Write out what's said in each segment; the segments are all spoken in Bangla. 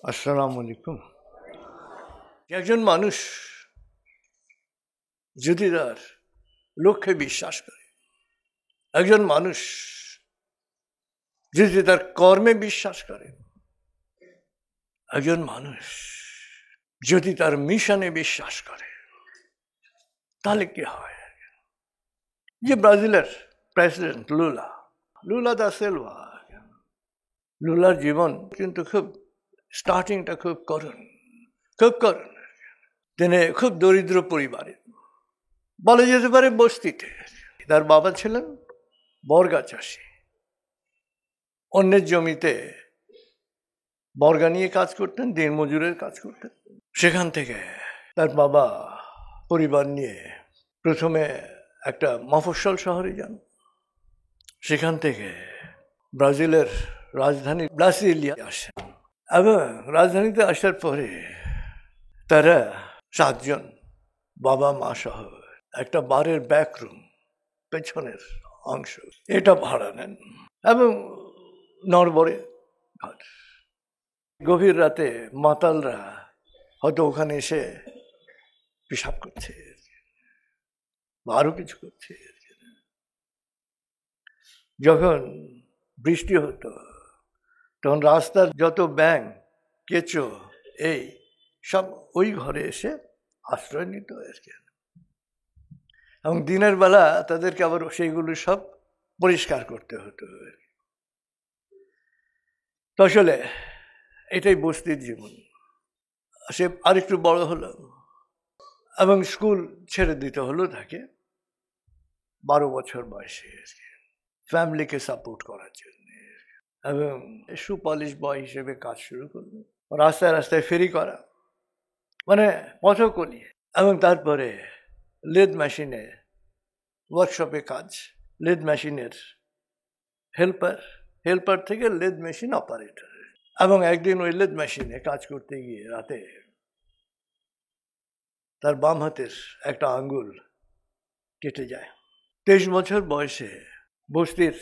আসসালামু আলাইকুম। একজন মানুষ যদি তার লক্ষ্যে বিশ্বাস করে, একজন মানুষ যদি তার কর্মে বিশ্বাস করে, একজন মানুষ যদি তার মিশনে বিশ্বাস করে, তাহলে কি হয়? যে ব্রাজিলের প্রেসিডেন্ট লুলা দা সিলভা, লুলার জীবন কিন্তু খুব স্টার্টিংটা খুব করুণ। তিনি খুব দরিদ্র পরিবারে, বলা যেতে পারে বস্তিতে। তার বাবা ছিলেন বর্গা চাষি, অন্যের জমিতে বর্গা নিয়ে কাজ করতেন, দিনমজুরের কাজ করতেন। সেখান থেকে তার বাবা পরিবার নিয়ে প্রথমে একটা মফস্বল শহরে যান। সেখান থেকে ব্রাজিলের রাজধানী ব্রাসিলিয়া আসেন এবং রাজধানীতে আসার পরে তারা 7 জন, বাবা মা সহ, একটা বারের ব্যাক রুম, পেছনের অংশ, এটা ভাড়া নেন এবং নড়বড়ে ঘর। গভীর রাতে মাতালরা হয়তো ওখানে এসে পেশাব করছে বা আরো কিছু করছে। যখন বৃষ্টি হতো তখন রাস্তার যত ব্যাঙ, কেঁচো, এই সব ওই ঘরে এসে আশ্রয় নিত আর কি। এবং দিনের বেলা তাদেরকে আবার সেইগুলো সব পরিষ্কার করতে হতো। তো আসলে এটাই বস্তির জীবন। সে আরেকটু বড় হলো এবং স্কুল ছেড়ে দিতে হলো তাকে 12 বছর বয়সে, ফ্যামিলিকে সাপোর্ট করার জন্য। এবং সুপালিশ বয় হিসেবে কাজ শুরু করলো, রাস্তায় রাস্তায় ফেরি করা, মানে পথকলি। এবং তারপরে লেদ মেশিনে ওয়ার্কশপে কাজ, লেদ মেশিনের হেল্পার থেকে লেদ মেশিন অপারেটর। এবং একদিন ওই লেদ মেশিনে কাজ করতে গিয়ে রাতে তার বাম হাতের একটা আঙ্গুল কেটে যায়। 23 বছর বয়সে বস্তির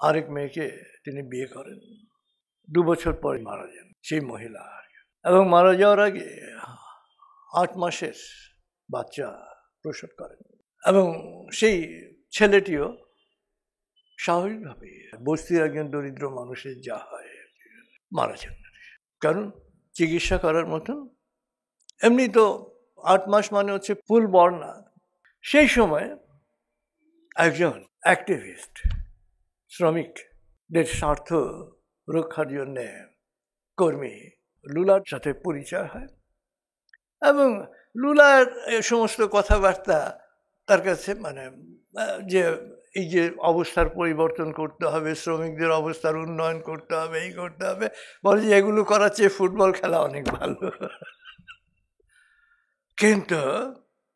আরেক মেয়েকে তিনি বিয়ে করেন। 2 বছর পরে মারা যান সেই মহিলা। এবং মারা যাওয়ার আগে 8 মাসের বাচ্চা প্রসব করেন। এবং সেই ছেলেটিও স্বাভাবিকভাবে বস্তির একজন দরিদ্র মানুষের যা হয়, মারা যান। কারণ চিকিৎসা করার মতন, এমনি তো 8 মাস মানে হচ্ছে ফুল বর্ন না। সেই সময় একজন অ্যাক্টিভিস্ট, শ্রমিকদের স্বার্থ রক্ষার জন্যে কর্মী লুলার সাথে পরিচয় হয় এবং লুলার সমস্ত কথাবার্তা তার কাছে, মানে যে এই যে অবস্থার পরিবর্তন করতে হবে, শ্রমিকদের অবস্থার উন্নয়ন করতে হবে, এই করতে হবে, বলে যে এগুলো করার চেয়ে ফুটবল খেলা অনেক ভালো। কিন্তু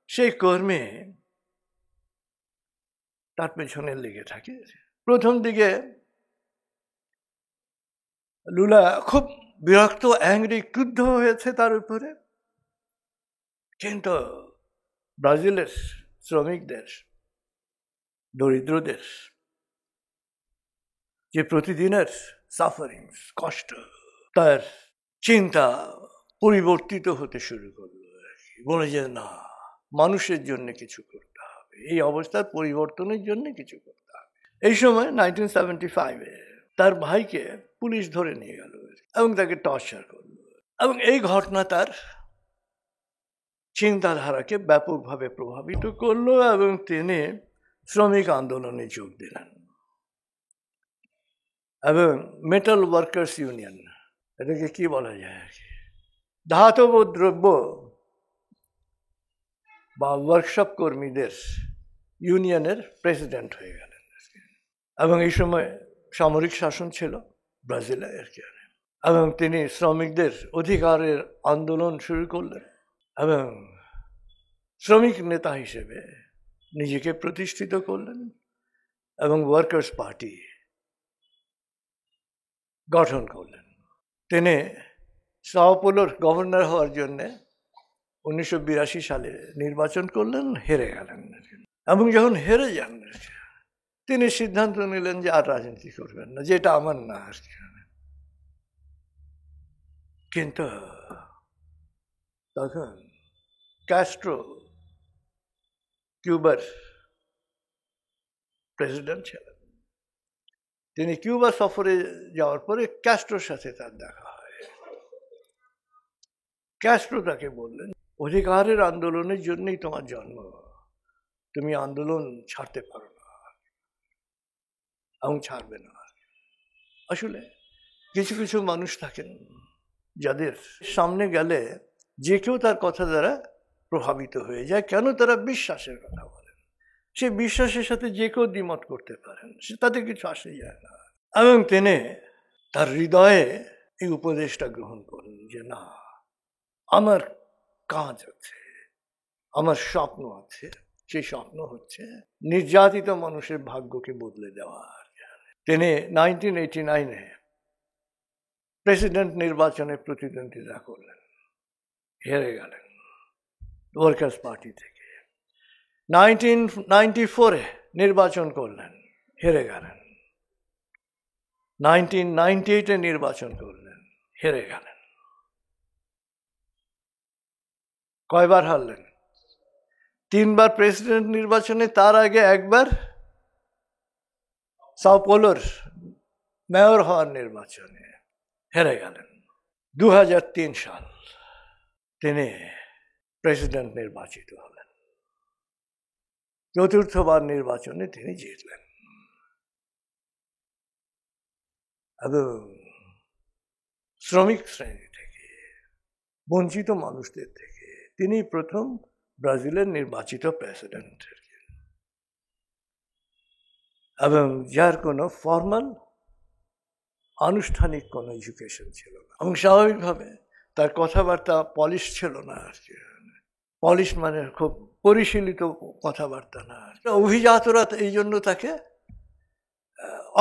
সেই কর্মী তার পেছনে লেগে থাকে। প্রথম দিকে লুলা খুব বিরক্ত, অ্যাংরি, ক্রুদ্ধ হয়েছে তার উপরে। কিন্তু ব্রাজিলের শ্রমিকদের, দরিদ্রদের যে প্রতিদিনের সাফারিং, কষ্ট, তার চিন্তা পরিবর্তিত হতে শুরু করলো। বলে যে না, মানুষের জন্য কিছু করতে হবে, এই অবস্থার পরিবর্তনের জন্য কিছু করতে হবে। এই সময় 1975-এ তার ভাইকে পুলিশ ধরে নিয়ে গেল এবং তাকে টর্চার করলো। এবং এই ঘটনা তার চিন্তাধারাকে ব্যাপকভাবে প্রভাবিত করলো এবং তিনি শ্রমিক আন্দোলনে যোগ দিলেন। এবং মেটাল ওয়ার্কার্স ইউনিয়ন, এটাকে কি বলা যায় আর কি, ধাতব দ্রব্য বা ওয়ার্কশপ কর্মীদের ইউনিয়নের প্রেসিডেন্ট হয়ে গেলেন। এবং এই সময় সামরিক শাসন ছিল ব্রাজিলে আর কি। এবং তিনি শ্রমিকদের অধিকারের আন্দোলন শুরু করলেন এবং শ্রমিক নেতা হিসেবে নিজেকে প্রতিষ্ঠিত করলেন এবং ওয়ার্কার্স পার্টি গঠন করলেন। তিনি সাও পৌলোর গভর্নর হওয়ার জন্যে 1982 সালে নির্বাচন করলেন, হেরে গেলেন। এবং যখন হেরে যান তিনি সিদ্ধান্ত নিলেন যে আর রাজনীতি করবেন না, যেটা আমার না আর কি। কিন্তু তখন ক্যাস্ট্রো কিউবার প্রেসিডেন্ট ছিলেন। তিনি কিউবা সফরে যাওয়ার পরে ক্যাস্ট্রোর সাথে তার দেখা হয়। ক্যাস্ট্রো তাকে বললেন, অধিকারের আন্দোলনের জন্যই তোমার জন্ম, তুমি আন্দোলন ছাড়তে পারো না এবং ছাড়বে না। আসলে কিছু কিছু মানুষ থাকেন যাদের সামনে গেলে যে কেউ তার কথা দ্বারা প্রভাবিত হয়ে যায়। কেন? তারা বিশ্বাসের কথা বলেন, সেই বিশ্বাসের সাথে যে কেউ দ্বিমত করতে পারেন, সে তাতে কিছু আসে যায় না। এবং তিনি তার হৃদয়ে এই উপদেশটা গ্রহণ করেন যে না, আমার কাজ আছে, আমার স্বপ্ন আছে। সেই স্বপ্ন হচ্ছে নির্যাতিত মানুষের ভাগ্যকে বদলে দেওয়া। তিনি 1989-এ প্রেসিডেন্ট নির্বাচনে প্রতিদ্বন্দ্বিতা করলেন, হেরে গেলেন ওয়ার্কার্স পার্টি থেকে। 1994-এ নির্বাচন করলেন, হেরে গেলেন। 1998-এ নির্বাচন করলেন, হেরে গেলেন। কয়বার হারলেন? 3বার প্রেসিডেন্ট নির্বাচনে। তার আগে একবার সাও পৌলোর মেয়র হওয়ার নির্বাচনে হেরে গেলেন। 2003 সাল তিনি প্রেসিডেন্ট নির্বাচিত হলেন। 4র্থবার নির্বাচনে তিনি জিতলেন এবং শ্রমিক শ্রেণী থেকে, বঞ্চিত মানুষদের থেকে তিনি প্রথম ব্রাজিলের নির্বাচিত প্রেসিডেন্ট, এবং যার কোনো ফর্মাল আনুষ্ঠানিক কোনো এডুকেশন ছিল না। এবং স্বাভাবিকভাবে তার কথাবার্তা পলিশ ছিল না আর কি। পলিশ মানে খুব পরিশীলিত কথাবার্তা না। অভিজাতরা এই জন্য তাকে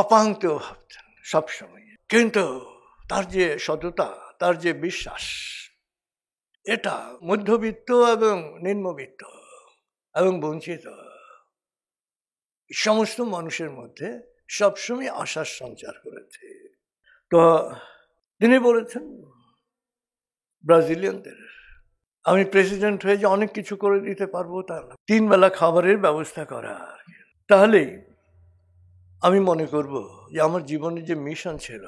অপাঙ্ক্তেয় ভাবতেন সবসময়। কিন্তু তার যে সততা, তার যে বিশ্বাস, এটা মধ্যবিত্ত এবং নিম্নবিত্ত এবং বঞ্চিত সমস্ত মানুষের মধ্যে সবসময় আশার সঞ্চার করেছে। তো তিনি বলেছেন ব্রাজিলিয়ানদের, আমি প্রেসিডেন্ট হয়ে যে অনেক কিছু করে দিতে পারবো তা না, 3 বেলা খাবারের ব্যবস্থা করা, তাহলেই আমি মনে করব যে আমার জীবনের যে মিশন ছিল,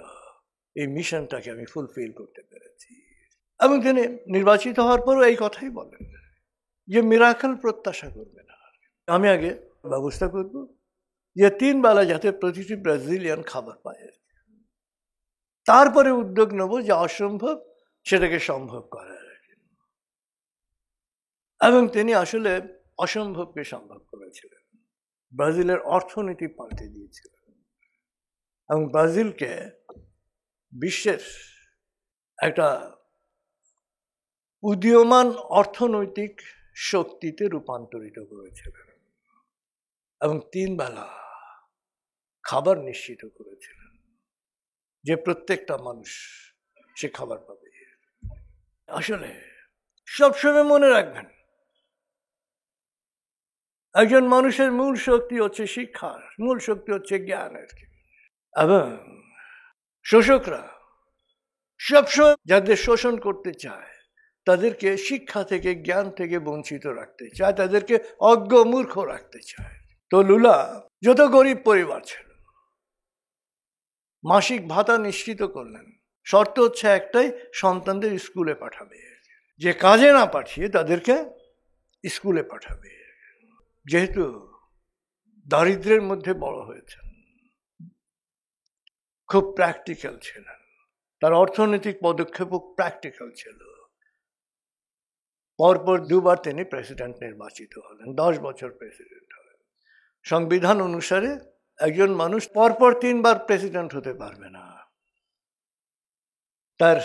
এই মিশনটাকে আমি ফুলফিল করতে পেরেছি। এবং তিনি নির্বাচিত হওয়ার পরও এই কথাই বলেন যে মিরাকেল প্রত্যাশা করবে না, আমি আগে ব্যবস্থা করব যে 3 বেলা যাতে প্রতিটি ব্রাজিলিয়ান খাবার পায়, তারপরে উদ্যোগ নেব যে অসম্ভব সেটাকে সম্ভব করার। এবং তিনি আসলে অসম্ভবকে সম্ভব করেছিলেন। ব্রাজিলের অর্থনীতি পাল্টে দিয়েছিলেন এবং ব্রাজিলকে বিশ্বের একটা উদীয়মান অর্থনৈতিক শক্তিতে রূপান্তরিত করেছিলেন এবং 3 বেলা খাবার নিশ্চিত করেছিলেন যে প্রত্যেকটা মানুষ সে খাবার পাবে। আসলে সবসময় মনে রাখবেন, একজন মানুষের মূল শক্তি হচ্ছে শিক্ষার, মূল শক্তি হচ্ছে জ্ঞানের। এবং শোষকরা সবসময় যাদের শোষণ করতে চায় তাদেরকে শিক্ষা থেকে, জ্ঞান থেকে বঞ্চিত রাখতে চায়, তাদেরকে অজ্ঞ মূর্খ রাখতে চায়। তো লুলা যত গরিব পরিবার ছিল, মাসিক ভাতা নিশ্চিত করলেন। শর্ত হচ্ছে একটাই, সন্তানদের স্কুলে পাঠাবে, যে কাজে না পাঠিয়ে তাদেরকে স্কুলে পাঠাবে। যেহেতু দারিদ্র্যের মধ্যে বড় হয়েছেন, খুব প্র্যাকটিক্যাল ছিলেন, তার অর্থনৈতিক পদক্ষেপও প্র্যাকটিক্যাল ছিল। পরপর 2বার তিনি প্রেসিডেন্ট নির্বাচিত হলেন, 10 বছর প্রেসিডেন্ট হলেন। সংবিধান অনুসারে একজন মানুষ পরপর 3বার প্রেসিডেন্ট হতে পারবে না। তার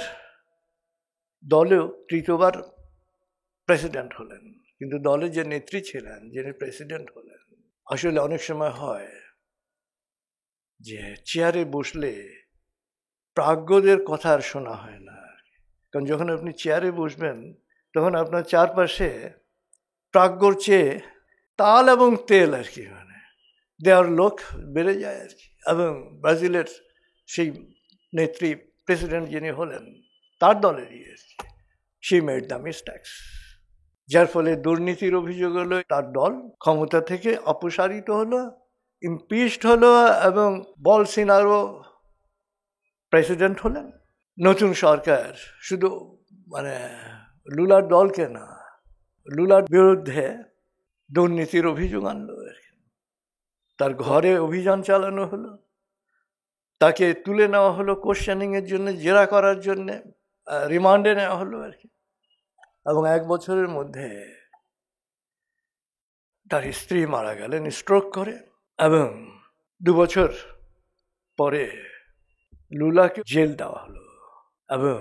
দলেও 3য়বার প্রেসিডেন্ট হলেন, কিন্তু দলে যে নেত্রী ছিলেন, যিনি প্রেসিডেন্ট হলেন, আসলে অনেক সময় হয় যে চেয়ারে বসলে প্রাজ্ঞদের কথা আর শোনা হয় না। কারণ যখন আপনি চেয়ারে বসবেন তখন আপনার চারপাশে প্রাজ্ঞর চেয়ে তাল এবং তেল আর কি, মানে দেওয়ার লোক বেড়ে যায় আর কি। এবং ব্রাজিলের সেই নেত্রী প্রেসিডেন্ট যিনি হলেন, তার দলেরই শি মেড দ্য মিস্টেক্স, যার ফলে দুর্নীতির অভিযোগ হলো, তার দল ক্ষমতা থেকে অপসারিত হলো, ইমপিচড হলো এবং বলসোনারো প্রেসিডেন্ট হলেন। নতুন সরকার শুধু লুলার দলকে না, লুলার বিরুদ্ধে দুর্নীতির অভিযোগ আনলো। তার ঘরে অভিযান চালানো হলো, তাকে তুলে নেওয়া হলো কোশ্চেনিং এর জন্য, জেরা করার জন্য রিমান্ডে নেওয়া হলো এবং 1 বছরের মধ্যে তার স্ত্রী মারা গেলেন স্ট্রোক করে, এবং 2 বছর পরে লুলাকে জেল দেওয়া হলো এবং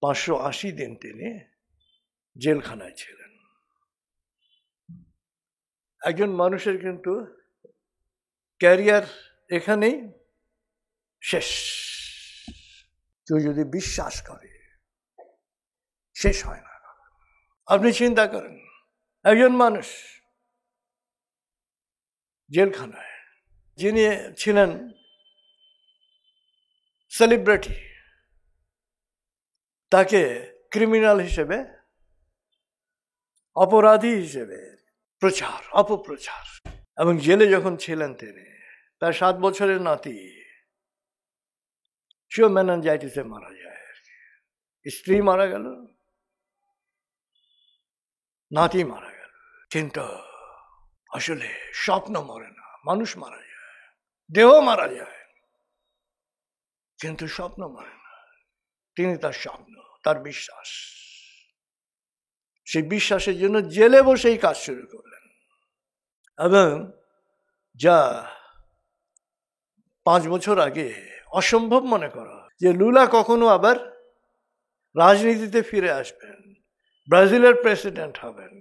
580 দিন তিনি জেলখানায় ছিলেন। একজন মানুষের কিন্তু ক্যারিয়ার এখানেই শেষ। কেউ যদি বিশ্বাস করে শেষ হয় না। আপনি চিন্তা করেন, একজন মানুষ জেলখানায়, যিনি ছিলেন সেলিব্রিটি, তাকে ক্রিমিনাল হিসেবে, অপরাধী হিসেবে অপপ্রচার, এবং জেলে যখন ছিলেন তিনি, তার 7 বছরের নাতি সেও মেনানজাইটিসে মারা যায়। স্ত্রী মারা গেল, নাতি মারা গেল। কিন্তু আসলে স্বপ্ন মরে না, মানুষ মারা যায়, দেহ মারা যায়, কিন্তু স্বপ্ন মরে না। তিনি তার স্বপ্ন, তার বিশ্বাস, সেই বিশ্বাসের জন্য জেলে বসেই কাজ শুরু করলেন। এবং যা 5 বছর আগে অসম্ভব মনে করা যে লুলা কখনো আবার রাজনীতিতে ফিরে আসবেন, ব্রাজিলের প্রেসিডেন্ট হবেন,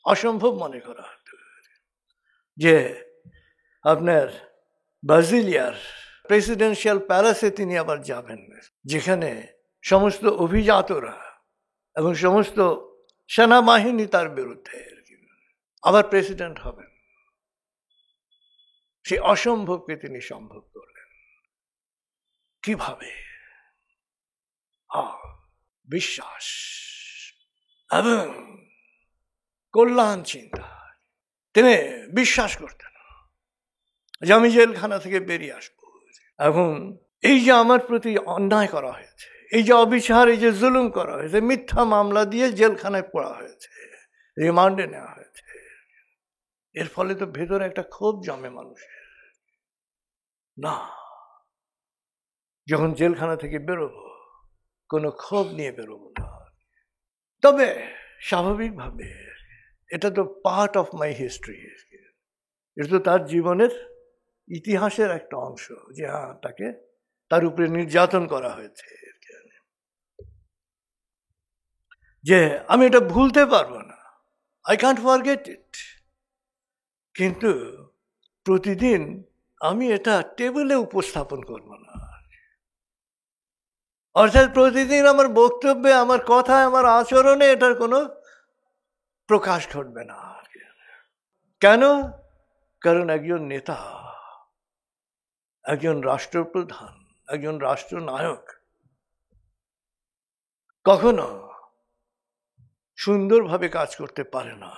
অসম্ভব মনে করা হতো। যে আপনার ব্রাজিলিয়ার প্রেসিডেন্সিয়াল প্যালেসে তিনি আবার যাবেন, যেখানে সমস্ত অভিজাতরা এবং সমস্ত সেনাবাহিনী তার বিরুদ্ধে আবার প্রেসিডেন্ট হবেন। সেই অসম্ভবকে তিনি সম্ভব করলেন। কিভাবে? বিশ্বাস এবং কল্যাণ চিন্তা। তিনি বিশ্বাস করতেন যে আমি জেলখানা থেকে বেরিয়ে আসবো, এখন এই যে আমার প্রতি অন্যায় করা হয়েছে, এই যে অবিচার, এই যে জুলুম করা হয়েছে, মিথ্যা মামলা দিয়ে জেলখানায় পড়া হয়েছে, রিমান্ডে নেওয়া হয়েছে, এর ফলে তো ভেতরে একটা ক্ষোভ জমে মানুষের। না, যখন জেলখানা থেকে বেরোবো কোনো ক্ষোভ নিয়ে বেরোবো না। তবে স্বাভাবিকভাবে এটা তো পার্ট অফ মাই হিস্ট্রি, এটা তো তার জীবনের ইতিহাসের একটা অংশ, যে তাকে তার উপরে নির্যাতন করা হয়েছে, যে আমি এটা ভুলতে পারবো না, আই ক্যান্ট ফরগেট ইট। কিন্তু প্রতিদিন আমি এটা টেবিলে উপস্থাপন করব না, অর্থাৎ প্রতিদিন আমার বক্তব্যে, আমার কথায়, আমার আচরণে এটার কোনো প্রকাশ ঘটবে না। কেন? কারণ একজন নেতা, একজন রাষ্ট্রপ্রধান, একজন রাষ্ট্রনায়ক কখনো সুন্দরভাবে কাজ করতে পারে না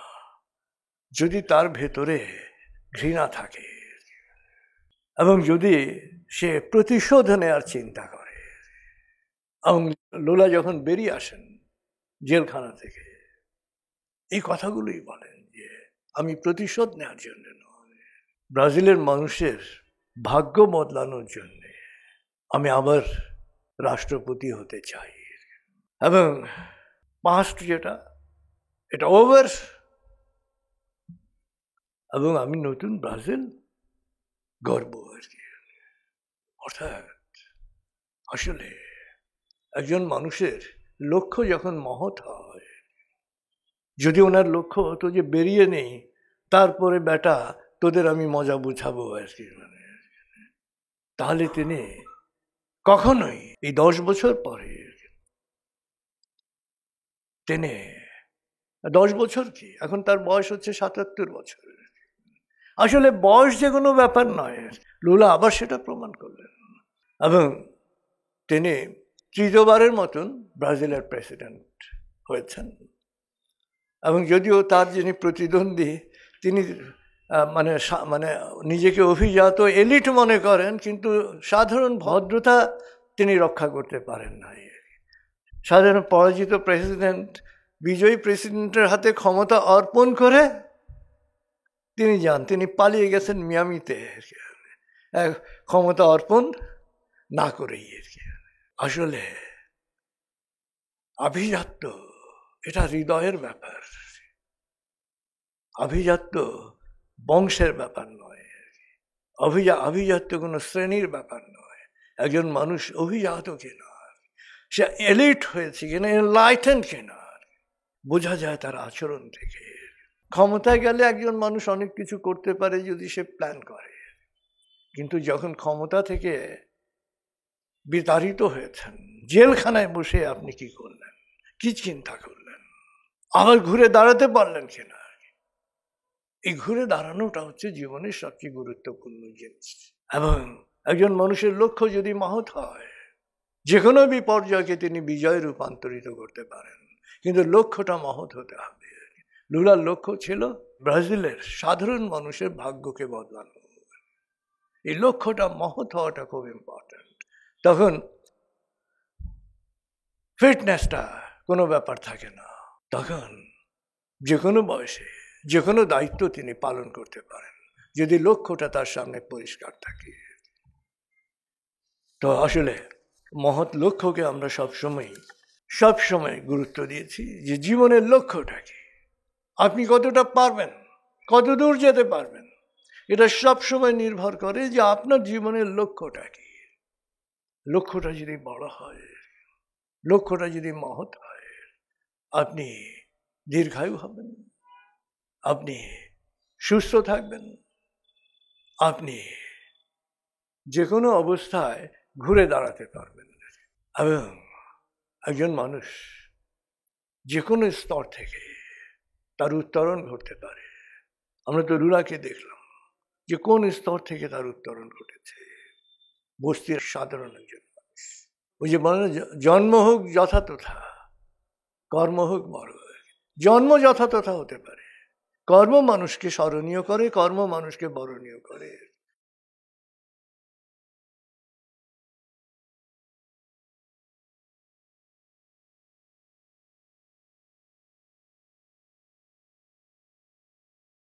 যদি তার ভেতরে ঘৃণা থাকে এবং যদি সে প্রতিশোধ নেওয়ার চিন্তা করে। এবং লুলা যখন বেরিয়ে আসেন জেলখানা থেকে, এই কথাগুলোই বলেন যে আমি প্রতিশোধ নেওয়ার জন্য নয়, ব্রাজিলের মানুষের ভাগ্য বদলানোর জন্য আমি আবার রাষ্ট্রপতি হতে চাই। এবং পাস্ট যেটা, এটা ওভার, এবং আমি নতুন ব্রাজিল গর্ব আর কি। অর্থাৎ আসলে একজন মানুষের লক্ষ্য যখন মহৎ হয়, যদি ওনার লক্ষ্য হতো যে বেরিয়ে নেই, তারপরে বেটা তোদের আমি মজা বুঝাবো আর কি, তাহলে তিনি কখনোই এই 10 বছর পরে, তিনি 10 বছর কি, এখন তার বয়স হচ্ছে 77 বছর। আসলে বয়স যে কোনো ব্যাপার নয়, লুলা আবার সেটা প্রমাণ করলেন। এবং তিনি তৃতীয়বারের মতন ব্রাজিলের প্রেসিডেন্ট হয়েছেন। এবং যদিও তার যিনি প্রতিদ্বন্দ্বী তিনি মানে মানে নিজেকে অভিজাত এলিট মনে করেন, কিন্তু সাধারণ ভদ্রতা তিনি রক্ষা করতে পারেন নাই। সাধারণ পরাজিত প্রেসিডেন্ট বিজয়ী প্রেসিডেন্টের হাতে ক্ষমতা অর্পণ করে তিনি পালিয়ে গেছেন মিয়ামিতে, ক্ষমতা অর্পণ না করেই। আসলে আভিজাত্য এটা হৃদয়ের ব্যাপার, আভিজাত্য বংশের ব্যাপার নয়, আভিজাত্য কোনো শ্রেণীর ব্যাপার নয়। একজন মানুষ অভিজাত কিনা, সে এলিট হয়েছে কিনা, এনলাইটেন্ড কিনা, বোঝা যায় তার আচরণ থেকে। ক্ষমতায় গেলে একজন মানুষ অনেক কিছু করতে পারে যদি সে প্ল্যান করে, কিন্তু যখন ক্ষমতা থেকে বিতাড়িত হয়েছেন, জেলখানায় বসে আপনি কি করলেন, কি চিন্তা করলেন, আবার ঘুরে দাঁড়াতে পারলেন কিনা? এই ঘুরে দাঁড়ানোটা হচ্ছে জীবনের সবচেয়ে গুরুত্বপূর্ণ জিনিস। এবং একজন মানুষের লক্ষ্য যদি মহৎ হয়, যে কোনো বিপর্যয়কে তিনি বিজয়ে রূপান্তরিত করতে পারেন, কিন্তু লক্ষ্যটা মহৎ হতে হবে। লুলার লক্ষ্য ছিল ব্রাজিলের সাধারণ মানুষের ভাগ্যকে বদলানো। এই লক্ষ্যটা মহৎ হওয়াটা খুব ইম্পর্টেন্ট। তখন ফিটনেসটা কোনো ব্যাপার থাকে না, তখন যে কোনো বয়সে যে কোনো দায়িত্ব তিনি পালন করতে পারেন যদি লক্ষ্যটা তার সামনে পরিষ্কার থাকে। তো আসলে মহৎ লক্ষ্যকে আমরা সবসময় গুরুত্ব দিয়েছি, যে জীবনের লক্ষ্যটা কি, আপনি কতটা পারবেন, কত দূর যেতে পারবেন, এটা সবসময় নির্ভর করে যে আপনার জীবনের লক্ষ্যটা কি। লক্ষ্যটা যদি বড় হয়, লক্ষ্যটা যদি মহৎ হয়, আপনি দীর্ঘায়ু হবেন, আপনি সুস্থ থাকবেন, আপনি যে কোনো অবস্থায় ঘুরে দাঁড়াতে পারবেন। এবং একজন মানুষ যে কোনো স্তর থেকে তার উত্তরণ ঘটতে পারে। আমরা তো লুলাকে দেখলাম যে কোন স্তর থেকে তার উত্তরণ ঘটেছে, বস্তির সাধারণ একজন মানুষ। ওই যে বলে, জন্ম হোক যথাতথা, কর্ম হোক বড়। জন্ম যথাতথা হতে পারে, কর্ম মানুষকে স্মরণীয় করে, কর্ম মানুষকে বরণীয় করে।